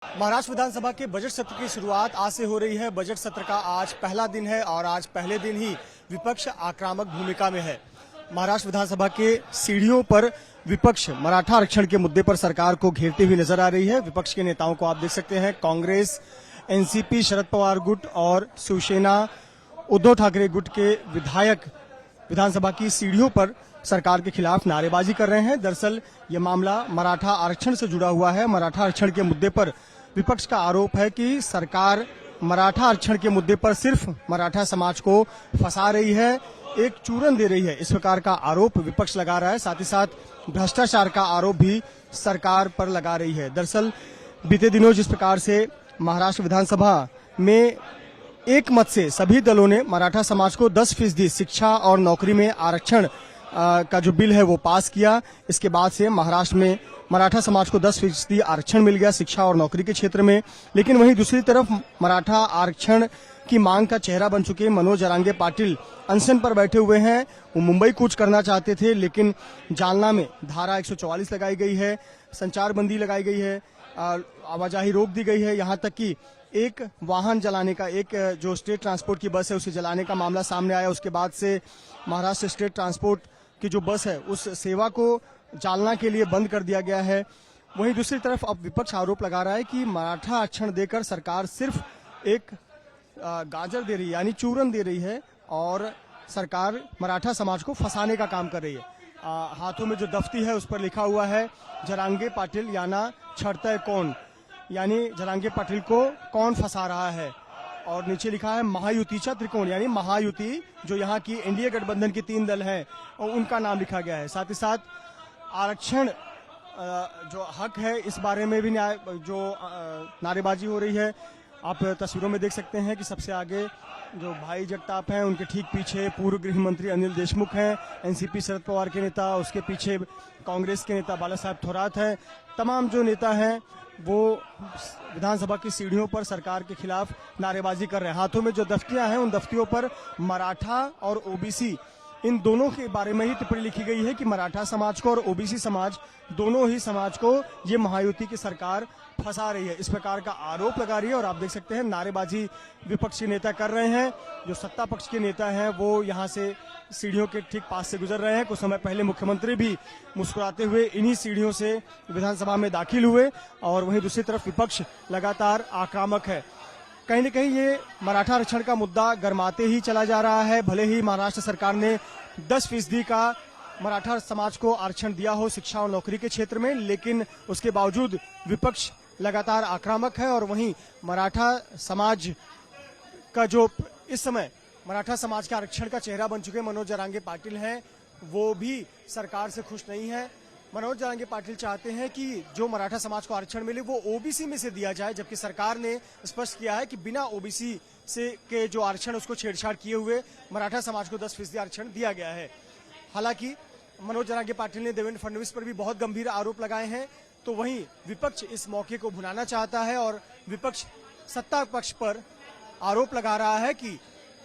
महाराष्ट्र विधानसभा के बजट सत्र की शुरुआत आज से हो रही है। बजट सत्र का आज पहला दिन है और आज पहले दिन ही विपक्ष आक्रामक भूमिका में है। महाराष्ट्र विधानसभा के सीढ़ियों पर विपक्ष मराठा आरक्षण के मुद्दे पर सरकार को घेरती हुई नजर आ रही है। विपक्ष के नेताओं को आप देख सकते हैं। कांग्रेस, एनसीपी, शरद पवार गुट और शिवसेना उद्धव ठाकरे गुट के विधायक विधानसभा की सीढ़ियों पर सरकार के खिलाफ नारेबाजी कर रहे हैं। दरअसल ये मामला मराठा आरक्षण से जुड़ा हुआ है। मराठा आरक्षण के मुद्दे पर विपक्ष का आरोप है कि सरकार मराठा आरक्षण के मुद्दे पर सिर्फ मराठा समाज को फंसा रही है, एक चूरन दे रही है। इस प्रकार का आरोप विपक्ष लगा रहा है। साथ ही साथ भ्रष्टाचार का आरोप भी सरकार पर लगा रही है। दरअसल बीते दिनों जिस प्रकार से महाराष्ट्र विधानसभा में एक मत से सभी दलों ने मराठा समाज को 10% शिक्षा और नौकरी में आरक्षण का जो बिल है वो पास किया, इसके बाद से महाराष्ट्र में मराठा समाज को 10% आरक्षण मिल गया शिक्षा और नौकरी के क्षेत्र में। लेकिन वहीं दूसरी तरफ मराठा आरक्षण की मांग का चेहरा बन चुके मनोज जरांगे पाटिल अनशन पर बैठे हुए हैं। वो मुंबई कूच करना चाहते थे, लेकिन जालना में धारा 144 लगाई गई है, संचार बंदी लगाई गई है, आवाजाही रोक दी गई है। यहाँ तक कि एक वाहन जलाने का, एक जो स्टेट ट्रांसपोर्ट की बस है उसे जलाने का मामला सामने आया। उसके बाद से महाराष्ट्र स्टेट ट्रांसपोर्ट की जो बस है उस सेवा को जालना के लिए बंद कर दिया गया है। वहीं दूसरी तरफ अब विपक्ष आरोप लगा रहा है कि मराठा आरक्षण देकर सरकार सिर्फ एक गाजर दे रही है, यानी चूरन दे रही है और सरकार मराठा समाज को फंसाने का काम कर रही है। हाथों में जो दफ्ती है उस पर लिखा हुआ है जरांगे पाटिल याना छड़ता है कौन, यानी जरांगे पाटिल को कौन फंसा रहा है। और नीचे लिखा है महायुतीचा त्रिकोण, यानी महायुति जो यहाँ की एनडीए गठबंधन की 3 दल हैं और उनका नाम लिखा गया है। साथ ही साथ आरक्षण जो हक है इस बारे में भी नारेबाजी हो रही है। आप तस्वीरों में देख सकते हैं कि सबसे आगे जो भाई जगताप हैं, उनके ठीक पीछे पूर्व गृह मंत्री अनिल देशमुख हैं, एनसीपी शरद पवार के नेता, उसके पीछे कांग्रेस के नेता बाला साहब थोरात हैं। तमाम जो नेता हैं वो विधानसभा की सीढ़ियों पर सरकार के खिलाफ नारेबाजी कर रहे हैं। हाथों में जो दफ्तियां हैं उन दफ्तियों पर मराठा और ओबीसी इन दोनों के बारे में ही टिप्पणी लिखी गई है कि मराठा समाज को और ओबीसी समाज, दोनों ही समाज को ये महायुति की सरकार फंसा रही है। इस प्रकार का आरोप लगा रही है और आप देख सकते हैं नारेबाजी विपक्षी नेता कर रहे हैं। जो सत्ता पक्ष के नेता हैं वो यहाँ से सीढ़ियों के ठीक पास से गुजर रहे हैं। कुछ समय पहले मुख्यमंत्री भी मुस्कुराते हुए इन्हीं सीढ़ियों से विधानसभा में दाखिल हुए और वहीं दूसरी तरफ विपक्ष लगातार आक्रामक है। कहीं न कहीं ये मराठा आरक्षण का मुद्दा गरमाते ही चला जा रहा है। भले ही महाराष्ट्र सरकार ने 10% का मराठा समाज को आरक्षण दिया हो शिक्षा और नौकरी के क्षेत्र में, लेकिन उसके बावजूद विपक्ष लगातार आक्रामक है। और वहीं मराठा समाज का जो इस समय मराठा समाज के आरक्षण का चेहरा बन चुके मनोज जरांगे पाटिल हैं, वो भी सरकार से खुश नहीं है। मनोज जरांगे पाटिल चाहते हैं कि जो मराठा समाज को आरक्षण मिले वो ओबीसी में से दिया जाए, जबकि सरकार ने स्पष्ट किया है कि बिना ओबीसी से के जो आरक्षण उसको छेड़छाड़ किए हुए मराठा समाज को 10% आरक्षण दिया गया है। हालांकि मनोज जरांगे पाटिल ने देवेंद्र फडणवीस पर भी बहुत गंभीर आरोप लगाए हैं, तो वहीं विपक्ष इस मौके को भुनाना चाहता है और विपक्ष सत्ता पक्ष पर आरोप लगा रहा है कि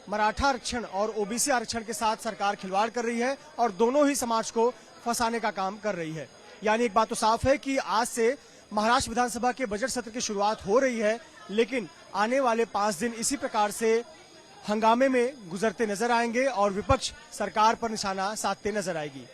मराठा आरक्षण और ओबीसी आरक्षण के साथ सरकार खिलवाड़ कर रही है और दोनों ही समाज को फंसाने का काम कर रही है। यानी एक बात तो साफ है कि आज से महाराष्ट्र विधानसभा के बजट सत्र की शुरुआत हो रही है, लेकिन आने वाले 5 दिन इसी प्रकार से हंगामे में गुजरते नजर आएंगे और विपक्ष सरकार पर निशाना साधते नजर आएगी।